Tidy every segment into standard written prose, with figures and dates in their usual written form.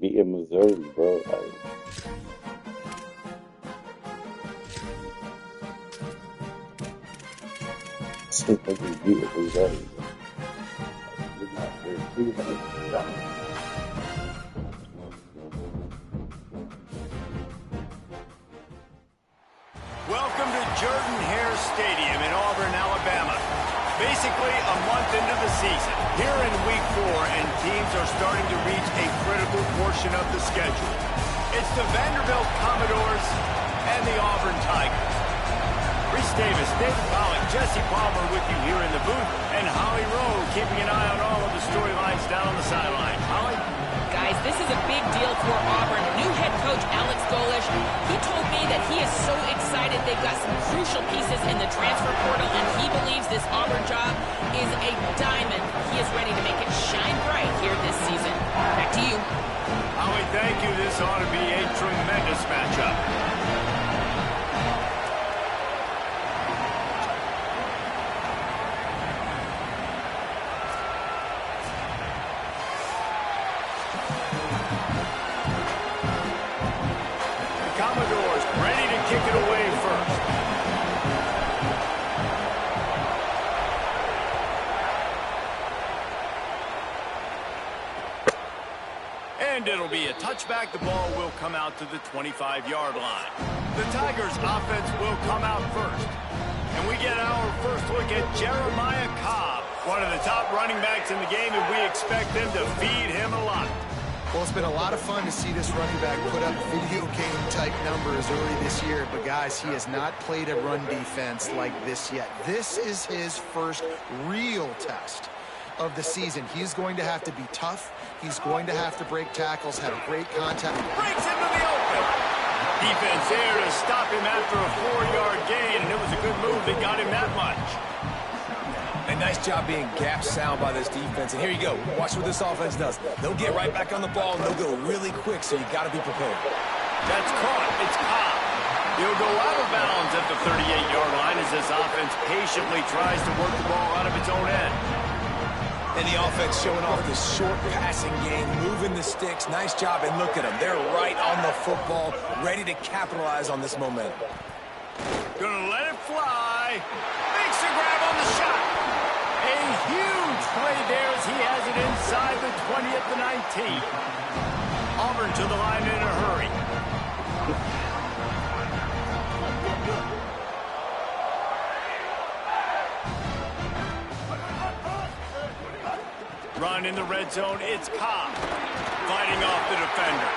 beating Missouri, bro. Like, since they beating Missouri, bro. We're not very good at it. Welcome to Jordan-Hare Stadium in Auburn, Alabama. Basically a month into the season. Here in week 4, and teams are starting to reach a critical portion of the schedule. It's the Vanderbilt Commodores and the Auburn Tigers. Reese Davis, David Pollack, Jesse Palmer with you here in the booth, and Holly Rowe keeping an eye on all of the storylines down on the sideline. Holly? Guys, this is a big deal for Auburn. New head coach Alex Golesh, he told me that he is so excited they've got some crucial pieces in the transfer portal, and he believes this Auburn job is a diamond. He is ready to make it shine bright here this season. Back to you. Holly, thank you. This ought to be a tremendous matchup. Commodores ready to kick it away first. And it'll be a touchback. The ball will come out to the 25-yard line. The Tigers offense will come out first. And we get our first look at Jeremiah Cobb, one of the top running backs in the game, and we expect them to feed him a lot. Well, it's been a lot of fun to see this running back put up video game-type numbers early this year. But, guys, he has not played a run defense like this yet. This is his first real test of the season. He's going to have to be tough. He's going to have to break tackles, have great contact. Breaks into the open. Defense there to stop him after a 4-yard gain, and it was a good move that got him that much. A nice job being gap sound by this defense. And here you go. Watch what this offense does. They'll get right back on the ball, and they'll go really quick, so you got to be prepared. That's caught. It's Cobb. He'll go out of bounds at the 38-yard line as this offense patiently tries to work the ball out of its own end. And the offense showing off this short passing game, moving the sticks. Nice job, and look at them. They're right on the football, ready to capitalize on this momentum. Gonna let it fly. Makes a grab on the shot. A huge play there as he has it inside the 20 at the 19. Auburn to the line in a hurry. Run in the red zone, it's Cobb. Fighting off the defender.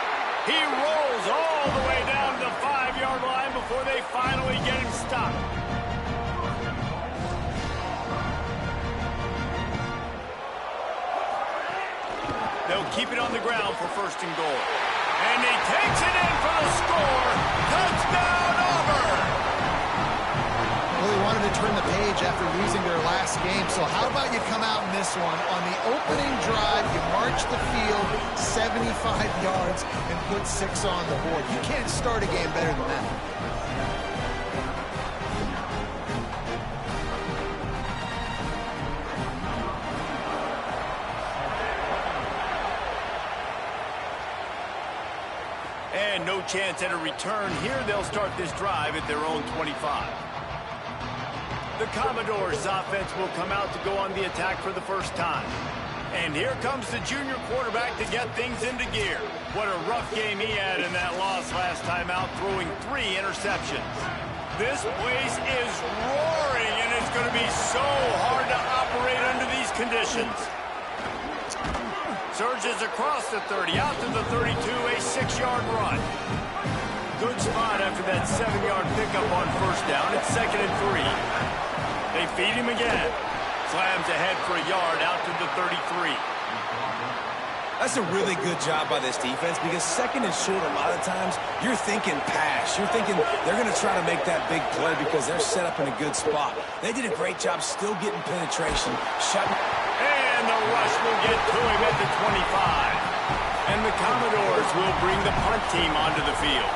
He rolls all the way down to the 5-yard line before they finally get him stopped. They'll keep it on the ground for first and goal. And he takes it in for the score. Touchdown, Auburn! Well, they wanted to turn the page after losing their last game. So how about you come out in this one? On the opening drive, you march the field 75 yards and put 6 on the board. You can't start a game better than that. And no chance at a return here. They'll start this drive at their own 25. The Commodores' offense will come out to go on the attack for the first time. And here comes the junior quarterback to get things into gear. What a rough game he had in that loss last time out, throwing 3 interceptions. This place is roaring, and it's going to be so hard to operate under these conditions. Surges across the 30, out to the 32, a 6-yard run. Good spot after that 7-yard pickup on first down. It's 2nd and 3. They feed him again. Slams ahead for a yard out to the 33. That's a really good job by this defense because 2nd and short, a lot of times, you're thinking pass. You're thinking they're going to try to make that big play because they're set up in a good spot. They did a great job still getting penetration. And the rush will get to him at the 25. And the Commodores will bring the punt team onto the field.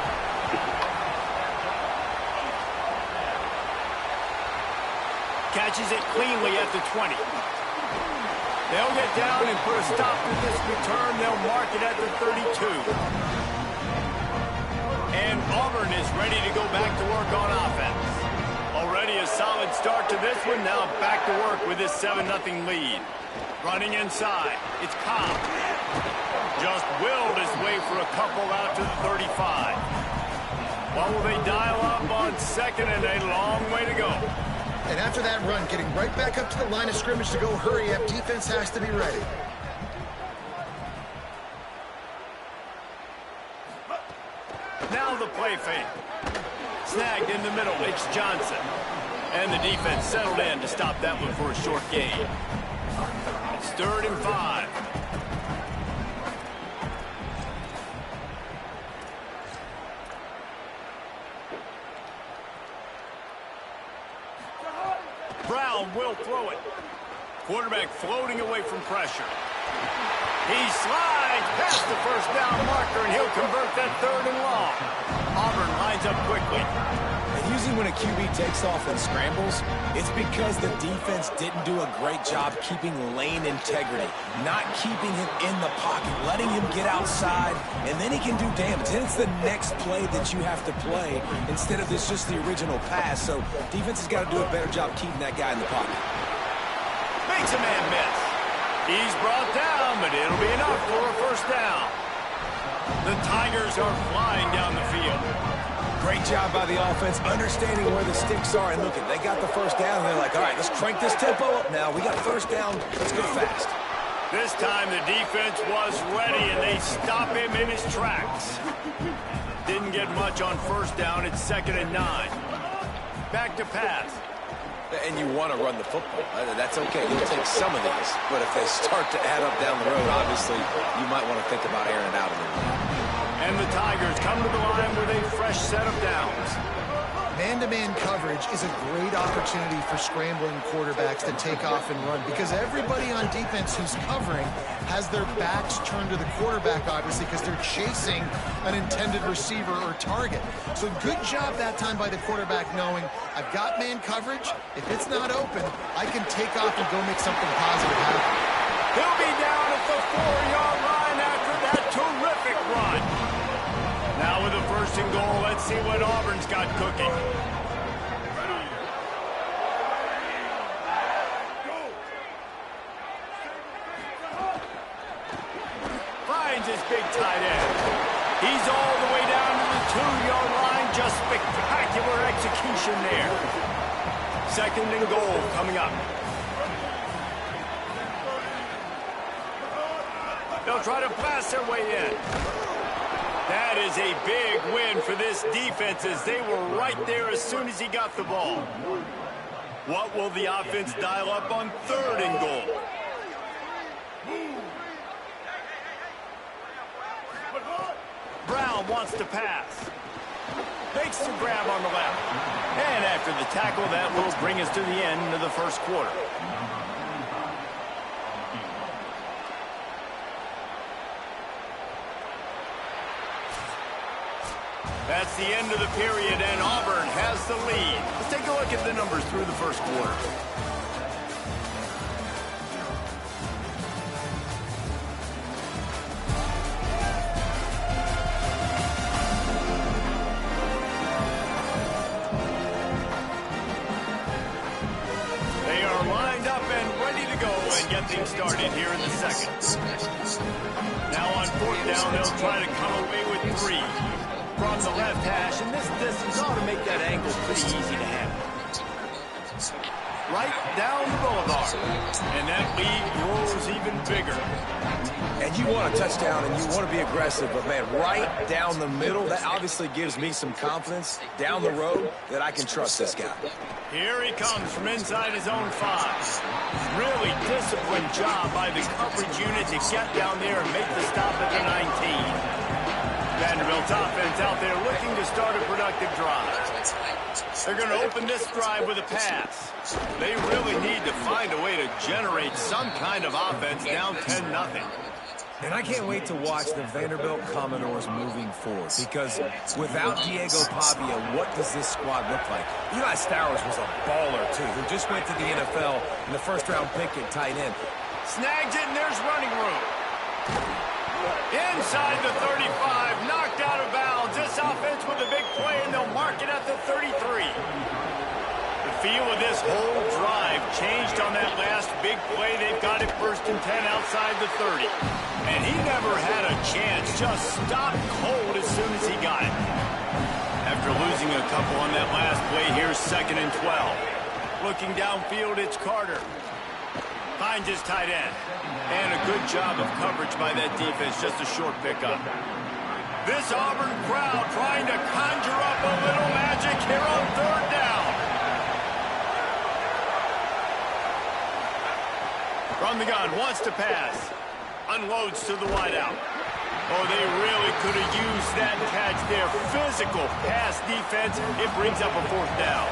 Catches it cleanly at the 20. They'll get down and put a stop to this return. They'll mark it at the 32. And Auburn is ready to go back to work on offense. Already a solid start to this one. Now back to work with this 7-0 lead. Running inside. It's Cobb. Just willed his way for a couple out to the 35. What will they dial up on second and a long way to go? And after that run, getting right back up to the line of scrimmage to go hurry up, defense has to be ready. Now the play fake. Snagged in the middle, it's Johnson. And the defense settled in to stop that one for a short gain. It's 3rd and 5. Brown will throw it. Quarterback floating away from pressure. He slides past the first down marker, and he'll convert that 3rd and long. Auburn lines up quickly. And usually when a QB takes off and scrambles, it's because the defense didn't do a great job keeping lane integrity, not keeping him in the pocket, letting him get outside, and then he can do damage. And it's the next play that you have to play instead of this just the original pass. So defense has got to do a better job keeping that guy in the pocket. Makes a man miss. He's brought down, but it'll be enough for a first down. The Tigers are flying down the field. Great job by the offense, understanding where the sticks are and looking. They got the first down, and they're like, all right, let's crank this tempo up now. We got first down. Let's go fast. This time the defense was ready, and they stop him in his tracks. Didn't get much on first down. It's 2nd and 9. Back to pass. And you want to run the football. That's okay. You'll take some of these. But if they start to add up down the road, obviously, you might want to think about airing it out a little bit. And the Tigers come to the line with a fresh set of downs. Man-to-man coverage is a great opportunity for scrambling quarterbacks to take off and run because everybody on defense who's covering has their backs turned to the quarterback, obviously, because they're chasing an intended receiver or target. So good job that time by the quarterback knowing I've got man coverage. If it's not open, I can take off and go make something positive happen. He'll be down at the 4-yard line after that terrific run. Now with a 1st and goal, let's see what Auburn's got cooking. Finds his big tight end. He's all the way down to the 2-yard line. Just spectacular execution there. 2nd and goal coming up. They'll try to blast their way in. That is a big win for this defense as they were right there as soon as he got the ball. What will the offense dial up on 3rd and goal? Brown wants to pass. Makes the grab on the left. And after the tackle, that will bring us to the end of the first quarter. That's the end of the period, and Auburn has the lead. Let's take a look at the numbers through the first quarter. They are lined up and ready to go and get things started here in the second. Now on 4th down, they'll try to come away with 3. From the left hash, and this distance ought to make that angle pretty easy to handle. Right down the boulevard, and that lead grows even bigger. And you want a touchdown, and you want to be aggressive, but, man, right down the middle, that obviously gives me some confidence down the road that I can trust this guy. Here he comes from inside his own 5. Really disciplined job by the coverage unit to get down there and make the stop at the 19. Vanderbilt's offense out there looking to start a productive drive. They're going to open this drive with a pass. They really need to find a way to generate some kind of offense down 10-0. And I can't wait to watch the Vanderbilt Commodores moving forward, because without Diego Pavia, what does this squad look like? Eli Stowers was a baller, too, who just went to the NFL in the first-round pick at tight end. Snags it, and there's running room. Inside the 35, knocked out of bounds. This offense with a big play, and they'll mark it at the 33. The feel of this whole drive changed on that last big play. They've got it 1st and 10 outside the 30. And he never had a chance, just stopped cold as soon as he got it. After losing a couple on that last play, here's 2nd and 12. Looking downfield, it's Carter. Finds his tight end. And a good job of coverage by that defense, just a short pickup. This Auburn crowd trying to conjure up a little magic here on 3rd down. From the gun, wants to pass. Unloads to the wideout. Oh, they really could have used that catch there. Physical pass defense. It brings up a 4th down.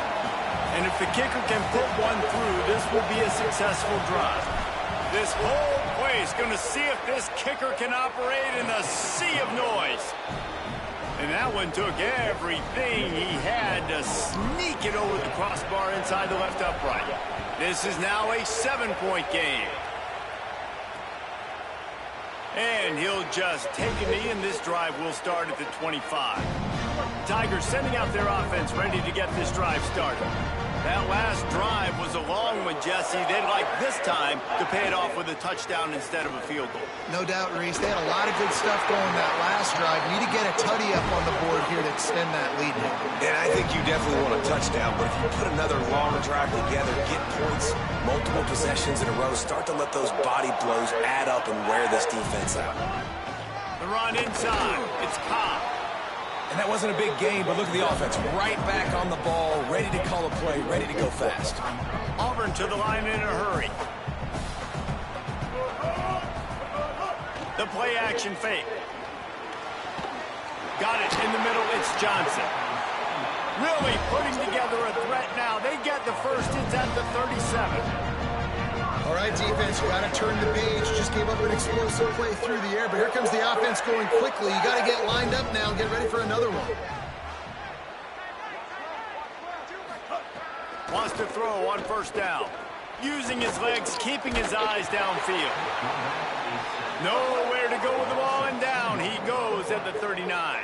And if the kicker can put one through, this will be a successful drive. This whole place going to see if this kicker can operate in a sea of noise. And that one took everything he had to sneak it over the crossbar inside the left upright. This is now a 7-point game. And he'll just take a knee, and this drive will start at the 25. Tigers sending out their offense, ready to get this drive started. That last drive was a long one, Jesse. They'd like this time to pay it off with a touchdown instead of a field goal. No doubt, Reese. They had a lot of good stuff going that last drive. Need to get a tutty up on the board here to extend that lead. And I think you definitely want a touchdown, but if you put another long drive together, get points, multiple possessions in a row, start to let those body blows add up and wear this defense out. The run inside. It's Cobb. And that wasn't a big game, but look at the offense. Right back on the ball, ready to call a play, ready to go fast. Auburn to the line in a hurry. The play action fake. Got it in the middle. It's Johnson. Really putting together a threat now. They get the first. It's at the 37. All right, defense, you got to turn the page. Just gave up an explosive play through the air, but here comes the offense going quickly. You got to get lined up now and get ready for another one. Wants to throw on 1st down. Using his legs, keeping his eyes downfield. Nowhere to go with the ball, and down he goes at the 39.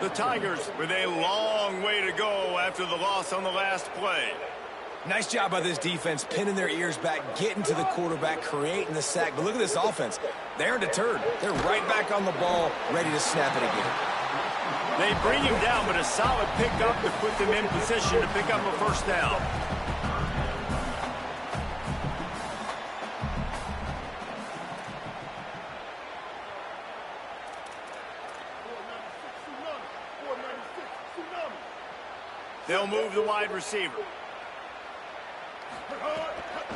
The Tigers with a long way to go after the loss on the last play. Nice job by this defense, pinning their ears back, getting to the quarterback, creating the sack. But look at this offense. They aren't deterred. They're right back on the ball, ready to snap it again. They bring him down, but a solid pickup to put them in position to pick up a 1st down. They'll move the wide receiver.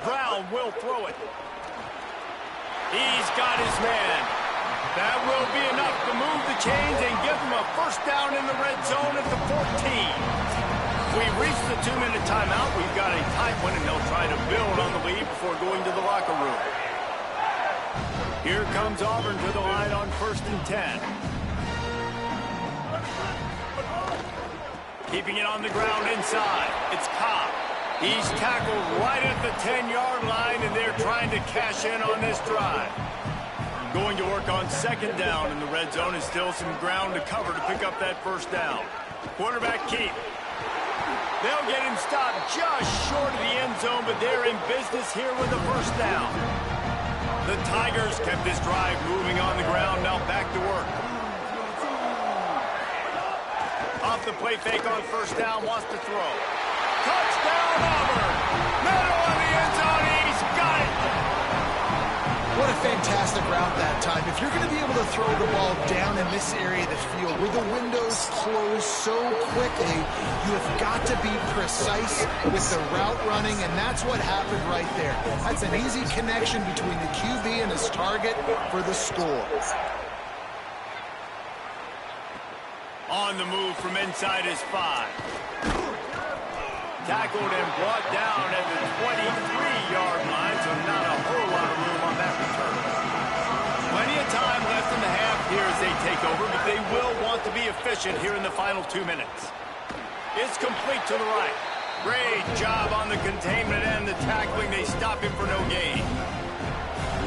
Brown will throw it. He's got his man. That will be enough to move the chains and give them a 1st down in the red zone at the 14. We've reached the 2-minute timeout. We've got a tight one, and they'll try to build on the lead before going to the locker room. Here comes Auburn to the line on 1st and 10. Keeping it on the ground inside. It's Cobb. He's tackled right at the 10-yard line, and they're trying to cash in on this drive. Going to work on 2nd down in the red zone, and still some ground to cover to pick up that 1st down. Quarterback keep. They'll get him stopped just short of the end zone, but they're in business here with the 1st down. The Tigers kept this drive moving on the ground, now back to work. Off the play fake on 1st down, wants to throw. Touchdown, Auburn! Middle of the end zone, he's got it! What a fantastic route that time. If you're going to be able to throw the ball down in this area of the field where the windows close so quickly, you have got to be precise with the route running, and that's what happened right there. That's an easy connection between the QB and his target for the score. On the move from inside his 5. Tackled and brought down at the 23-yard line, so not a whole lot of room on that return. Plenty of time to be efficient here in the final 2 minutes. It's complete to the right. Great job on the containment and the tackling. They stop him for no gain.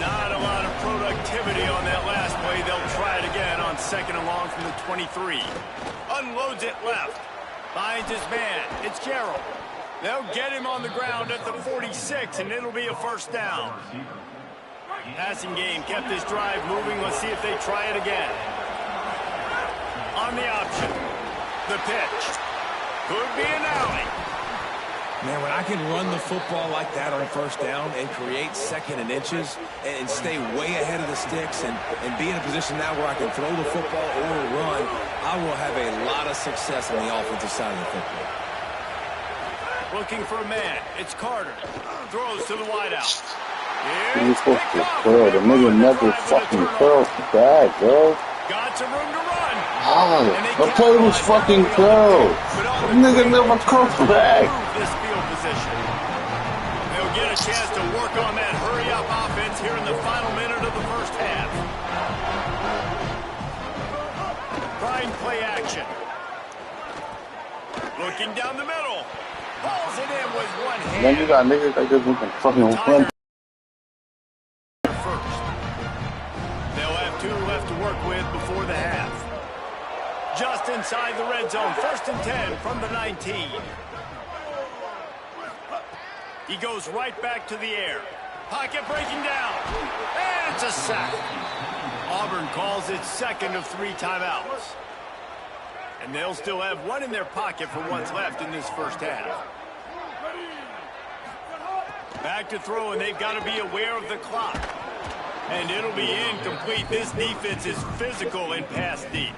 Not a lot of productivity on that last play. They'll try it again on 2nd and long from the 23. Unloads it left. Finds his man. It's Gerald. They'll get him on the ground at the 46, and it'll be a first down. Passing game kept this drive moving. Let's see if they try it again. On the option. The pitch. Could be an alley. Man, when I can run the football like that on first down and create 2nd and inches and stay way ahead of the sticks and be in a position now where I can throw the football or run, I will have a lot of success on the offensive side of the football. Looking for a man. It's Carter. Throws to the wideout. He's supposed to curl. The nigga never fucking curls back, bro. Got some room to run. The play was fucking curl. The nigga never curls back. This field position. They'll get a chance to work on that hurry-up offense here in the final minute of the first half. Trying play action. Looking down the middle. Pulls it in with one hand. Then you got niggas like this who can fucking run. First. They'll have 2 left to work with before the half. Just inside the red zone. 1st and 10 from the 19. He goes right back to the air. Pocket breaking down. And it's a sack. Auburn calls it 2nd of 3 timeouts. And they'll still have 1 in their pocket for what's left in this first half. Back to throw, and they've got to be aware of the clock. And it'll be incomplete. This defense is physical and pass deep.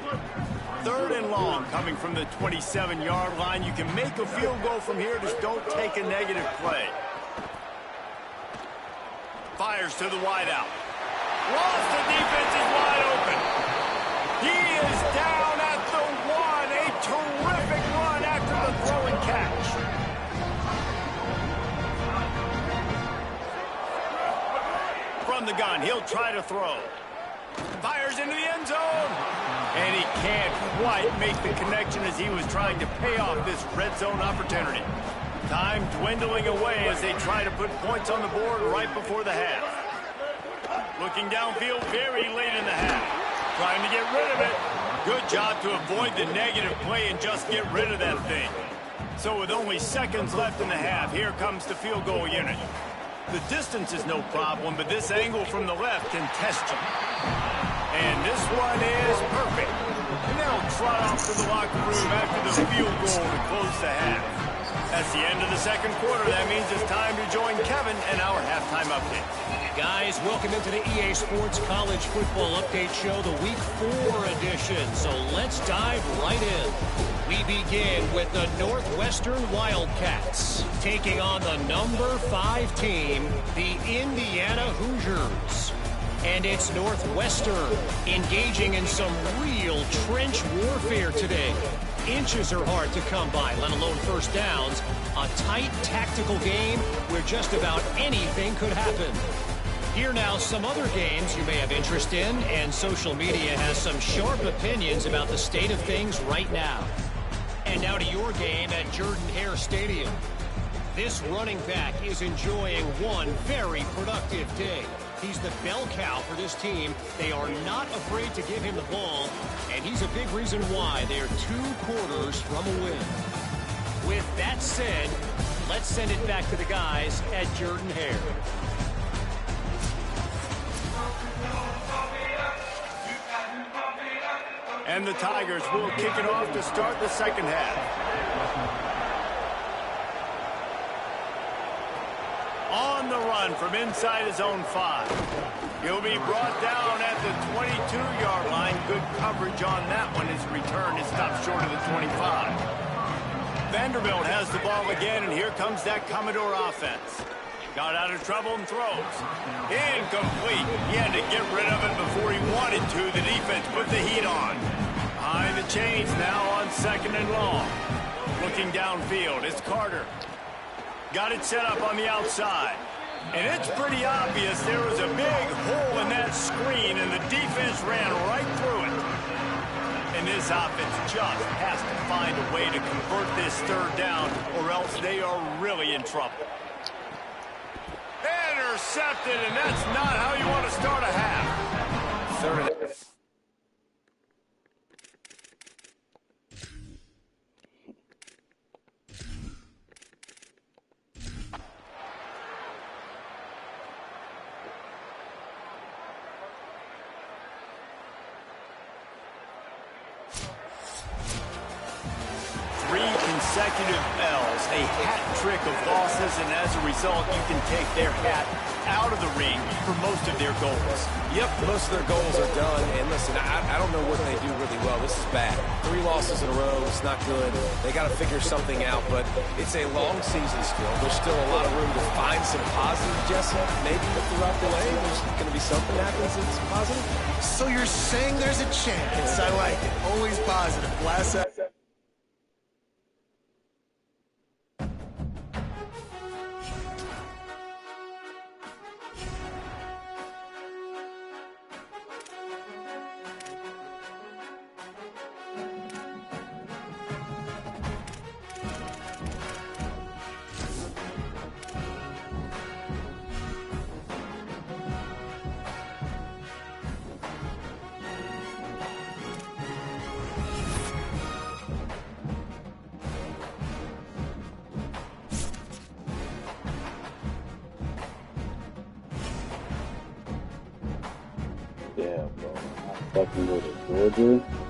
3rd and long coming from the 27-yard line. You can make a field goal from here. Just don't take a negative play. Fires to the wideout. Lost, the defense is wide open. He is down at the 1. A terrific run after the throw and catch. From the gun, he'll try to throw. Fires into the end zone. And he can't quite make the connection as he was trying to pay off this red zone opportunity. Time dwindling away as they try to put points on the board right before the half. Looking downfield very late in the half. Trying to get rid of it. Good job to avoid the negative play and just get rid of that thing. So with only seconds left in the half, here comes the field goal unit. The distance is no problem, but this angle from the left can test you. And this one is perfect. And they'll trot off to the locker room after the field goal to close the half. That's the end of the second quarter. That means it's time to join Kevin and our halftime update. Guys, welcome into the EA Sports College Football Update Show, the Week 4 edition. So let's dive right in. We begin with the Northwestern Wildcats taking on the number 5 team, the Indiana Hoosiers. And it's Northwestern engaging in some real trench warfare today. Inches are hard to come by, let alone first downs. A tight tactical game where just about anything could happen. Here now some other games you may have interest in, and social media has some sharp opinions about the state of things right now. And now to your game at Jordan-Hare Stadium. This running back is enjoying one very productive day. He's the bell cow for this team. They are not afraid to give him the ball, and he's a big reason why they're 2 quarters from a win. With that said, let's send it back to the guys at Jordan-Hare. And the Tigers will kick it off to start the second half. On the run from inside his own 5. He'll be brought down at the 22-yard line. Good coverage on that one. His return is stopped short of the 25. Vanderbilt has the ball again, and here comes that Commodore offense. Got out of trouble and throws. Incomplete. He had to get rid of it before he wanted to. The defense put the heat on. Behind the chains now on 2nd and long. Looking downfield, it's Carter. Got it set up on the outside. And it's pretty obvious there was a big hole in that screen, and the defense ran right through it. And this offense just has to find a way to convert this third down, or else they are really in trouble. Intercepted, and that's not how you want to start a half. Third and 3 consecutive L's, a hat trick of losses, and as a result, you can take their hat out of the ring for most of their goals. Yep, most of their goals are done. And listen, I don't know what they do really well. This is bad. 3 losses in a row. It's not good. They got to figure something out, but it's a long season still. There's still a lot of room to find some positive, Jesse. Maybe throughout the way, there's going to be something happens that's positive. So you're saying there's a chance. I like it. Always positive. Last Yeah, bro. I fucking go to Georgia.